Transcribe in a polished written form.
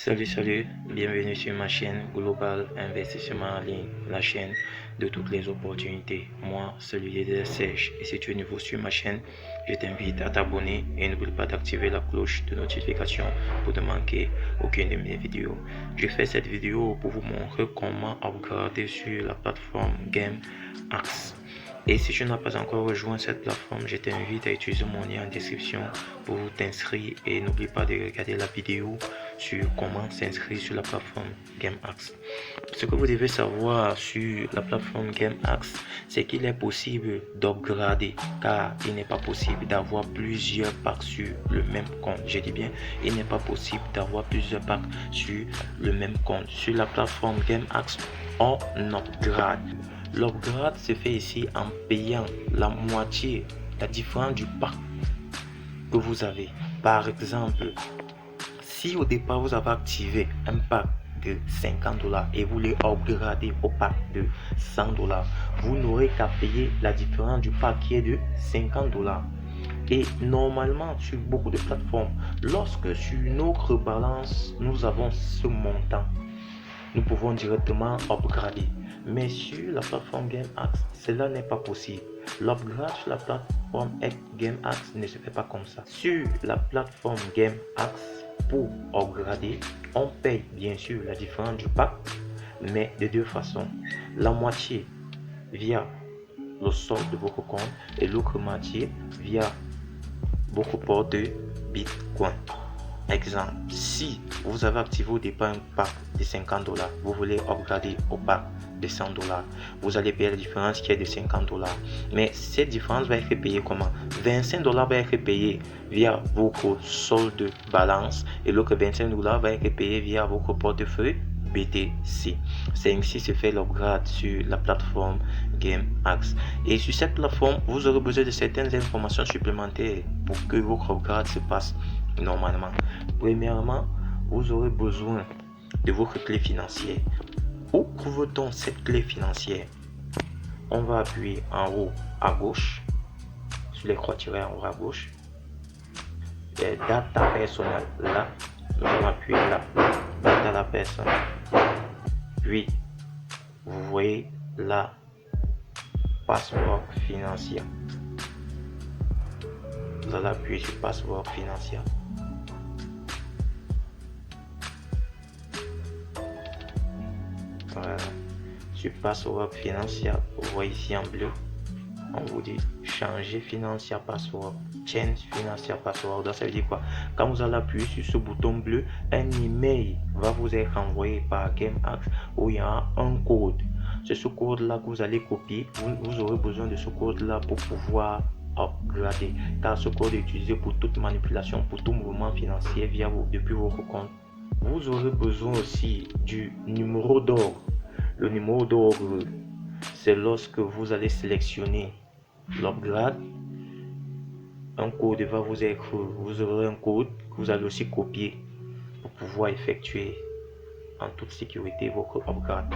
Salut, bienvenue sur ma chaîne Global Investissement en ligne, la chaîne de toutes les opportunités. Moi, celui de Serge. Et si tu es nouveau sur ma chaîne, je t'invite à t'abonner et n'oublie pas d'activer la cloche de notification pour ne manquer aucune de mes vidéos. Je fais cette vidéo pour vous montrer comment upgrader sur la plateforme GameX. Et si tu n'as pas encore rejoint cette plateforme, je t'invite à utiliser mon lien en description pour t'inscrire et n'oublie pas de regarder la vidéo sur comment s'inscrire sur la plateforme GameX. Ce que vous devez savoir sur la plateforme GameX, c'est qu'il est possible d'upgrader car il n'est pas possible d'avoir plusieurs packs sur le même compte. Je dis bien, il n'est pas possible d'avoir plusieurs packs sur le même compte. Sur la plateforme GameX, on upgrade. L'upgrade se fait ici en payant la moitié, la différence du pack que vous avez. Par exemple, si au départ vous avez activé un pack de 50 $ et vous voulez upgrader au pack de 100 $, vous n'aurez qu'à payer la différence du pack qui est de 50 $. Et normalement sur beaucoup de plateformes, lorsque sur notre balance nous avons ce montant, nous pouvons directement upgrader. Mais sur la plateforme GameX, cela n'est pas possible. L'upgrade sur la plateforme GameX ne se fait pas comme ça. Sur la plateforme GameX, pour upgrader, on paye bien sûr la différence du pack, mais de deux façons. La moitié via le solde de votre compte et l'autre moitié via votre port de Bitcoin. Exemple, si vous avez activé au départ un pack de 50 $, vous voulez upgrader au pack de 100 $, vous allez payer la différence qui est de 50 $. Mais cette différence va être payée comment? 25 $ va être payé via votre solde balance et l'autre 25 $ va être payé via votre portefeuille BTC. C'est ainsi se fait l'upgrade sur la plateforme GameX. Et sur cette plateforme, vous aurez besoin de certaines informations supplémentaires pour que votre upgrade se passe normalement. Premièrement, vous aurez besoin de votre clé financière. Où trouve-t-on cette clé financière? On va appuyer en haut à gauche, sur les croix tirées en haut à gauche. Data personnelle, là, nous allons appuyer là, data la personne. Puis, vous voyez là, passeport financier. Vous allez appuyer sur passeport financier. Voilà. Sur password financier, vous voyez ici en bleu, on vous dit changer financier password, change financier password. Donc ça veut dire quoi? Quand vous allez appuyer sur ce bouton bleu, un email va vous être envoyé par GameX où il y a un code. C'est ce code là que vous allez copier. Vous aurez besoin de ce code là pour pouvoir upgrader, car ce code est utilisé pour toute manipulation, pour tout mouvement financier via depuis votre compte. Vous aurez besoin aussi du numéro d'ordre. Le numéro d'ordre, c'est lorsque vous allez sélectionner l'upgrade, un code va vous être, vous aurez un code que vous allez aussi copier pour pouvoir effectuer en toute sécurité votre upgrade.